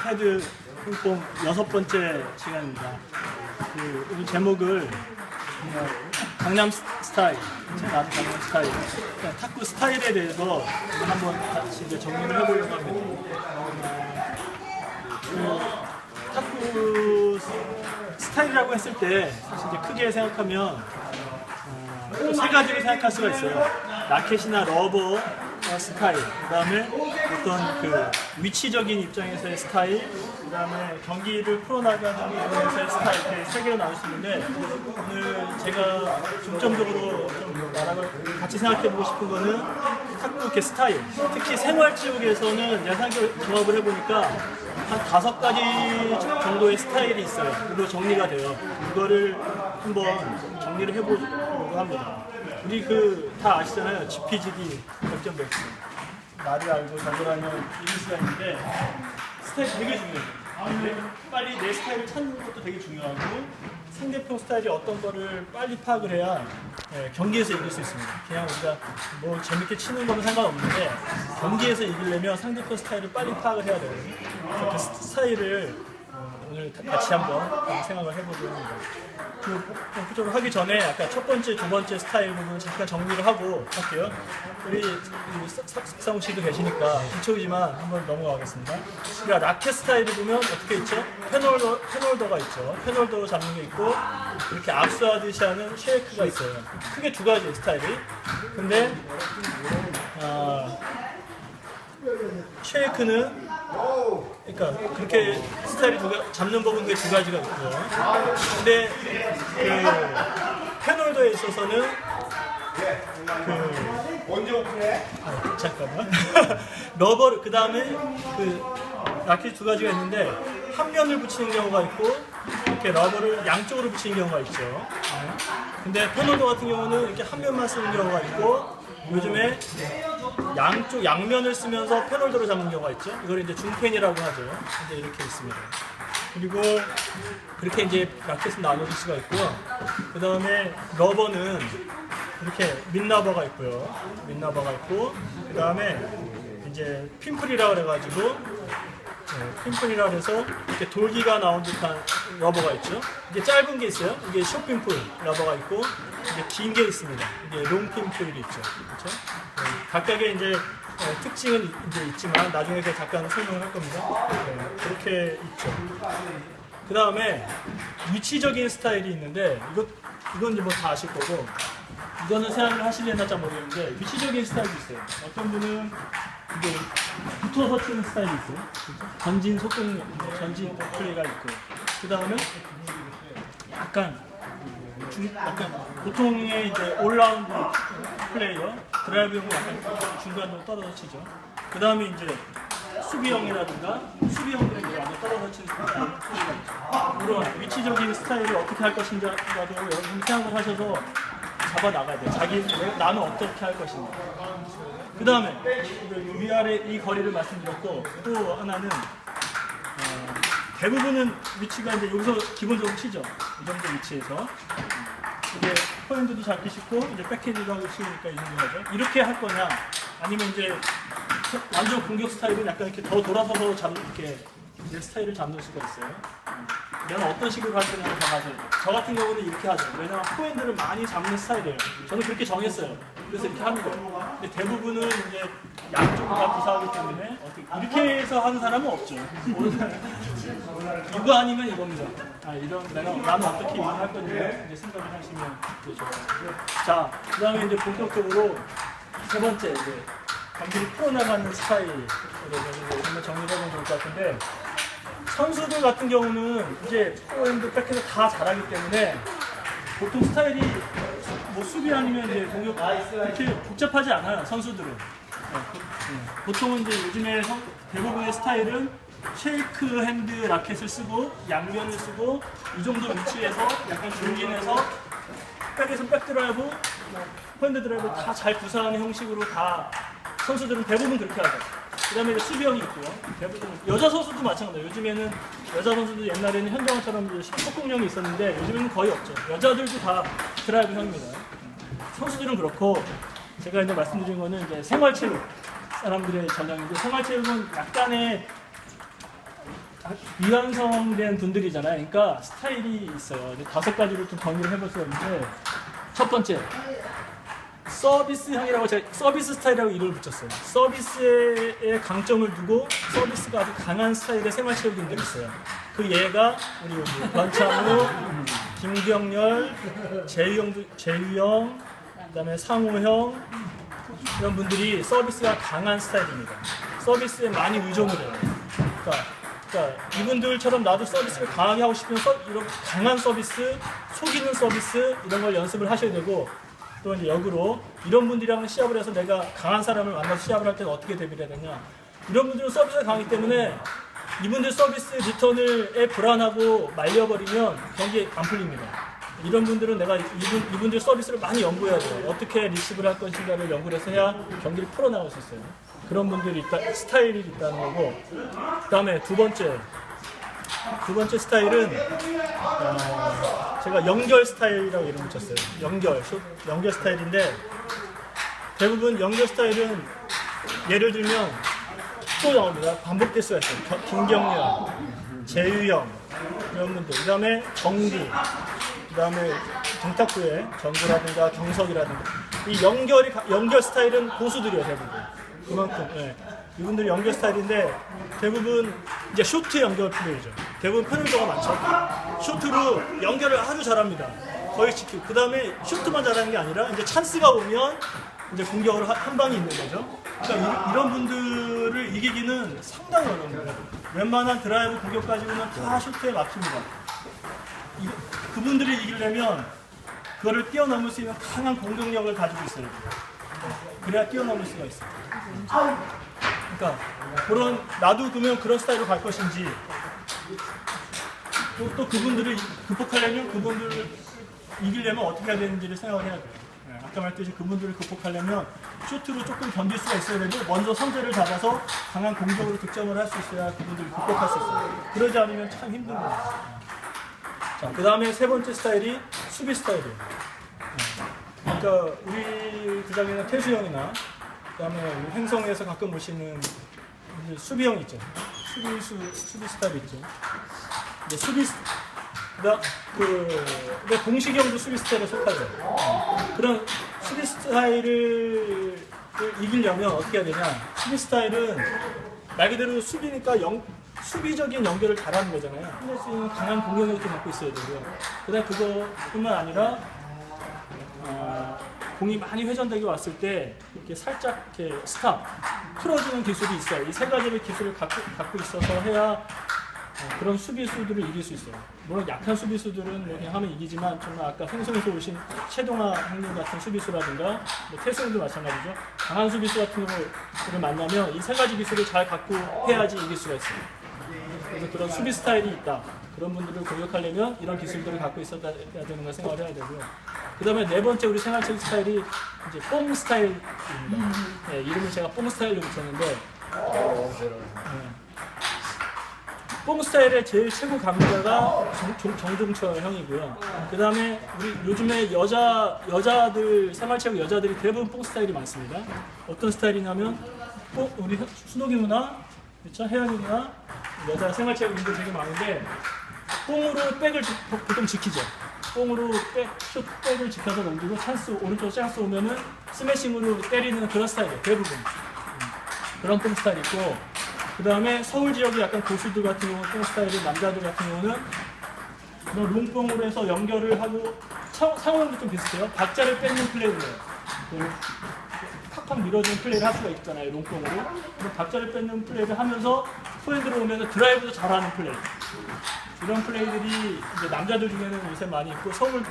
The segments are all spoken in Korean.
패드 핑퐁 6번째 시간입니다. 오늘 제목을 강남 스타일, 나도 강남 스타일, 탁구 스타일에 대해서 한번 같이 이제 정리를 해보려고 합니다. 탁구 스타일이라고 했을 때 사실 이제 크게 생각하면 세 가지를 생각할 수가 있어요. 라켓이나 러버 스타일, 그 다음에 어떤 그 위치적인 입장에서의 스타일, 그 다음에 경기를 풀어나가는 입장에서의 스타일, 이렇게 세 개로 나눌 수 있는데, 오늘 제가 중점적으로 좀 같이 생각해보고 싶은 거는 탁구 이렇게 스타일, 특히 생활지옥에서는 내가 종합을 해보니까 한 5가지 정도의 스타일이 있어요. 그리고 정리가 돼요. 이거를 한번 정리를 해보려고 합니다. 우리 다 아시잖아요. GPGD 결정 백스. 나를 알고 전달하면 이길 수가 있는데 스타일 되게 중요해요. 빨리 내 스타일을 찾는 것도 되게 중요하고 상대편 스타일이 어떤 거를 빨리 파악을 해야 경기에서 이길 수 있습니다. 그냥 우리가 뭐 재밌게 치는 거는 상관없는데 경기에서 이기려면 상대편 스타일을 빨리 파악을 해야 되거든요. 그래서 그 스타일을 오늘 같이 한번 생각을 해보도록 합니다. 본격적으로 하기 전에 아까 첫 번째, 두 번째 스타일 부분 잠깐 정리를 하고 할게요. 우리 석상욱 씨도 계시니까 기초이지만 한번 넘어가겠습니다. 그러니까 라켓 스타일을 보면 어떻게 있죠? 펜홀더가 있죠. 펜홀더로 잡는 게 있고 이렇게 압수하듯이 하는 쉐이크가 있어요. 크게 두 가지 스타일이. 근데 쉐이크는 그러니까 그렇게 스타일이 잡는 법은 두 가지가 있고요. 근데 펜홀더에 있어서는 언제 오픈해? 잠깐만. 러버를 그 다음에 라켓 두 가지가 있는데 한 면을 붙이는 경우가 있고 이렇게 러버를 양쪽으로 붙이는 경우가 있죠. 근데 펜홀더 같은 경우는 이렇게 한 면만 쓰는 경우가 있고 요즘에 양면을 쓰면서 펜홀더로 잡는 경우가 있죠. 이걸 이제 중펜이라고 하죠. 이제 이렇게 있습니다. 그리고 그렇게 이제 라켓을 나눠줄 수가 있고요. 그 다음에 러버는 이렇게 민러버가 있고요. 민러버가 있고, 그 다음에 이제 핀플이라고 그래가지고, 핀플이라고 해서 이렇게 돌기가 나온 듯한 러버가 있죠. 이게 짧은 게 있어요. 이게 숏핀플 러버가 있고, 이게 긴 게 있습니다. 이게 롱핀플이 있죠. 그렇죠? 각각의 이제 특징은 이제 있지만 나중에 잠깐 설명을 할 겁니다. 그렇게 있죠. 그 다음에 위치적인 스타일이 있는데 이건 이제 뭐 다 아실 거고 이거는 생각을 하실려나 잘 모르겠는데 위치적인 스타일도 있어요. 어떤 분은 이게 붙어서 치는 스타일이 있어요. 전진 속공, 전진 플레이가 있고 그 다음에 약간 보통의 이제 올라운드 플레이어 드라이브용은 약간 중간으로 떨어져 치죠. 그 다음에 이제 수비형이라든가 수비형들은 이제 완전 떨어져 치는 플레이가 있죠. 이런 위치적인 스타일을 어떻게 할 것인가도 여러분 생각을 하셔서 잡아 나가야 돼요. 나는 어떻게 할 것인가. 그 다음에 위아래 이 거리를 말씀드렸고 또 하나는 대부분은 위치가 이제 여기서 기본적으로 치죠. 이 정도 위치에서. 이게 포핸드도 잡기 쉽고, 이제 백핸드도 하기 쉬우니까 이 정도 거죠. 이렇게 할 거냐, 아니면 이제 완전 공격 스타일은 약간 이렇게 더 돌아서서 이렇게 이제 스타일을 잡는 수가 있어요. 내가 어떤 식으로 갈 거냐 다 가져야 돼요. 저 같은 경우는 이렇게 하죠. 왜냐면 포핸드를 많이 잡는 스타일이에요. 저는 그렇게 정했어요. 그래서 이렇게 하는 거예요. 근데 대부분은 이제 양쪽을 다 구사하기 때문에 이렇게 해서 하는 사람은 없죠. 이거 아니면 이겁니다. 나는 어떻게 할 건지 이제 생각을 하시면 되죠. 자, 그 다음에 이제 본격적으로 세 번째 이제 경기를 풀어나가는 스타일에 대해서 한번 정리를 해보면 좋을 것 같은데 선수들 같은 경우는 이제 포핸드, 백핸드 다 잘하기 때문에 보통 스타일이 뭐 수비 아니면 이제 공격 그렇게 복잡하지 않아요. 선수들은 보통은 이제 요즘에 대부분의 스타일은 쉐이크 핸드 라켓을 쓰고 양면을 쓰고 이 정도 위치에서 약간 중진해서 백에서 백드라이브, 포핸드 드라이브 다 잘 구사하는 형식으로 다 선수들은 대부분 그렇게 하죠. 그 다음에 수비형이 있고요. 대부분 여자 선수도 마찬가지예요. 요즘에는 여자 선수도 옛날에는 현정처럼 속공형이 있었는데 요즘에는 거의 없죠. 여자들도 다 드라이브형입니다. 선수들은 그렇고 제가 이제 말씀드린 거는 이제 생활체육 사람들의 전형인데 생활체육은 약간의 미완성된 분들이잖아요. 그러니까 스타일이 있어요. 이제 5가지로 좀 정리를 해볼 수가 있는데, 첫 번째, 서비스형이라고 제가 서비스 스타일이라고 이름을 붙였어요. 서비스에 강점을 두고 서비스가 아주 강한 스타일의 생활체육인들이 있어요. 그 예가 우리 권창우, 김경렬, 재유형, 그다음에 상호형 이런 분들이 서비스가 강한 스타일입니다. 서비스에 많이 의존을 해요. 그러니까 이분들처럼 나도 서비스를 강하게 하고 싶으면 이런 강한 서비스, 속이는 서비스 이런 걸 연습을 하셔야 되고, 또 이제 역으로 이런 분들이랑 시합을 해서 내가 강한 사람을 만나서 시합을 할 때는 어떻게 대비를 해야 되냐, 이런 분들은 서비스가 강하기 때문에 이분들 서비스 리턴을 불안하고 말려버리면 경기 안 풀립니다. 이런 분들은 내가 이분들 서비스를 많이 연구해야 돼요. 어떻게 리시브를 할 것인가를 연구를 해서 해야 경기를 풀어나갈 수 있어요. 그런 분들이 스타일이 있다는 거고, 그 다음에 두 번째 스타일은 제가 연결 스타일이라고 이름 붙였어요. 연결 스타일인데, 대부분 연결 스타일은 예를 들면 또 나옵니다. 반복될 수가 있어요. 김경렬, 재유형 이런 분들, 그 다음에 정디, 그 다음에 정탁구의 정구라든가 경석이라든가, 이 연결 스타일은 고수들이에요. 대부분 그만큼. 예. 이분들이 연결 스타일인데 대부분 이제 쇼트 연결 플레이죠. 대부분 페널티가 많죠. 쇼트로 연결을 아주 잘합니다. 거의 지키고, 그 다음에 쇼트만 잘하는 게 아니라 이제 찬스가 오면 이제 공격으로 한 방이 있는 거죠. 그러니까 이런 분들을 이기기는 상당히 어려운 거예요. 웬만한 드라이브 공격 가지고는 다 쇼트에 막힙니다. 그분들을 이기려면 그거를 뛰어넘을 수 있는 강한 공격력을 가지고 있어야 돼요. 그래야 뛰어넘을 수가 있어요. 그러니까 나도 그러면 그런 스타일로 갈 것인지, 또 그분들을 극복하려면 그분들을 이기려면 어떻게 해야 되는지를 생각을 해야 돼요. 아까 말했듯이 그분들을 극복하려면 쇼트로 조금 견딜 수가 있어야 되고, 먼저 선제를 잡아서 강한 공격으로 득점을 할 수 있어야 그분들을 극복할 수 있어요. 그러지 않으면 참 힘든 거예요. 자, 그 다음에 세 번째 스타일이 수비 스타일이에요. 그러니까 우리 구장에는 태수형이나, 그 다음에 행성에서 가끔 보시는 수비형 있죠. 수비 스타일 있죠. 이제 공식형도 수비 스타일에 속하죠. 그런 수비 스타일을 이기려면 어떻게 해야 되냐. 수비 스타일은 말 그대로 수비니까 수비적인 연결을 잘하는 거잖아요. 할 수 있는 강한 공격력도 갖고 있어야 되고요. 그다음에 그거뿐만 아니라 공이 많이 회전되게 왔을 때 이렇게 살짝 이렇게 스탑, 풀어주는 기술이 있어요. 이 세 가지의 기술을 갖고 있어서 해야 그런 수비수들을 이길 수 있어요. 물론 약한 수비수들은 그냥 하면 이기지만, 정말 아까 행성에서 오신 최동아 형님 같은 수비수라든가, 뭐 태수형도 마찬가지죠. 강한 수비수 같은 경우를 만나면 이 세 가지 기술을 잘 갖고 해야지 이길 수가 있어요. 그래서 그런 수비 스타일이 있다. 그런 분들을 공격하려면 이런 기술들을 갖고 있어야 되는 걸 생각을 해야 되고요. 그 다음에 네 번째 우리 생활체육 스타일이 이제 뽕 스타일입니다. 네, 이름을 제가 뽕 스타일로 붙였는데, 뽕 스타일의 제일 최고 강자가 정종철 형이고요. 그 다음에 우리 요즘에 여자들, 생활체육 여자들이 대부분 뽕 스타일이 많습니다. 어떤 스타일이냐면, 우리 순옥이 누나, 그렇죠? 혜연이 누나, 여자 생활체육인들 되게 많은데, 뽕으로 백을 보통 지키죠. 뽕으로 백을 지켜서 넘기고, 오른쪽 찬스 오면은 스매싱으로 때리는 그런 스타일이에요. 대부분. 그런 뽕 스타일이 있고, 그 다음에 서울 지역의 약간 고수들 같은 경우는 뽕 스타일이, 남자들 같은 경우는 그런 롱뽕으로 해서 연결을 하고, 상황도 좀 비슷해요. 박자를 뺏는 플레이를 해요. 팍팍 밀어주는 플레이를 할 수가 있잖아요. 롱뽕으로. 그럼 박자를 뺏는 플레이를 하면서 포핸드로 오면서 드라이브도 잘하는 플레이. 이런 플레이들이 이제 남자들 중에는 요새 많이 있고, 서울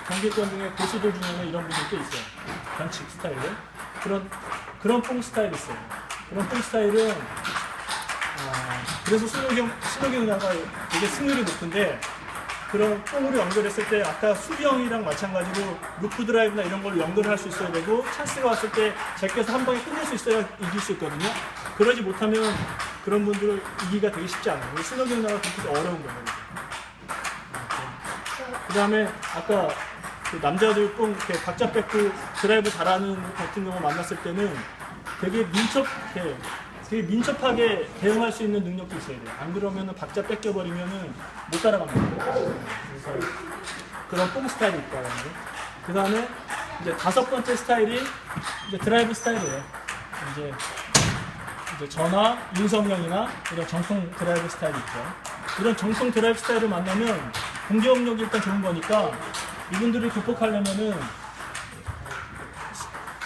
경기권 중에 고수들 중에는 이런 분들이 꽤 있어요. 변칙 스타일에. 그런 뽕 스타일이 있어요. 그런 뽕 스타일은 그래서 순혁이 누나가 되게 승률이 높은데, 그런 뽕으로 연결했을 때 아까 수비형이랑 마찬가지로 루프 드라이브나 이런 걸로 연결을 할 수 있어야 되고, 찬스가 왔을 때 제껴서 한 방에 끝낼 수 있어야 이길 수 있거든요. 그러지 못하면 그런 분들을 이기기가 되게 쉽지 않아요. 순혁이 누나가 그렇게 어려운 거예요. 그 다음에 아까 그 남자들 뽕 이렇게 박자 뺏고 드라이브 잘하는 같은 경우 만났을 때는 되게 민첩해. 되게 민첩하게 대응할 수 있는 능력도 있어야 돼요. 안 그러면은 박자 뺏겨버리면은 못 따라갑니다. 그래서 그런 뽕 스타일이 있다는 거. 그 다음에 이제 5번째 스타일이 이제 드라이브 스타일이에요. 이제 전화, 윤석열이나 이런 정통 드라이브 스타일이 있죠. 이런 정통 드라이브 스타일을 만나면 공격력이 일단 좋은 거니까 이분들이 극복하려면은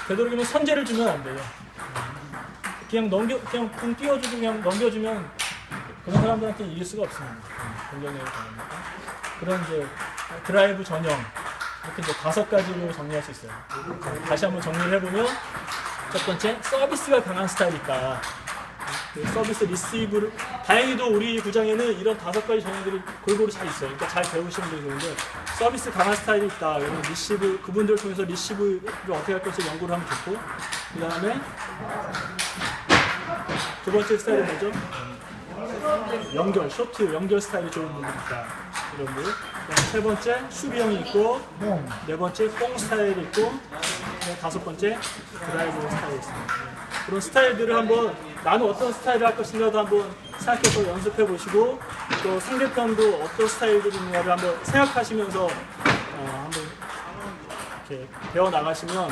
되도록이면 선제를 주면 안 돼요. 그냥 공 띄워주고 그냥 넘겨주면 그런 사람들한테 이길 수가 없습니다. 공격력이 강하니까. 그런 이제 드라이브 전형 이렇게 이제 5가지로 정리할 수 있어요. 다시 한번 정리를 해보면 첫 번째, 서비스가 강한 스타일이 있다. 그 서비스 리시브를 다행히도 우리 구장에는 이런 5가지 전형들이 골고루 잘 있어요. 그러니까 잘 배우시면 되는데 서비스 강한 스타일이 있다. 그러면 리시브 그분들을 통해서 리시브를 어떻게 할 것을 연구를 하면 좋고, 그 다음에 두 번째 스타일은 뭐죠? 연결, 쇼트 연결 스타일이 좋은 분들 있다. 이런 분. 세 번째 수비형이 있고, 네 번째 뽕 스타일이 있고, 5번째 드라이브 스타일이 있습니다. 그런 스타일들을 한번 나는 어떤 스타일을 할 것인가도 한번 생각해서 연습해 보시고, 또 상대편도 어떤 스타일들이 있는가를 한번 생각하시면서 한번 이렇게 배워 나가시면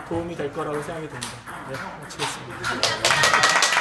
도움이 될 거라고 생각이 듭니다. 네, 마치겠습니다.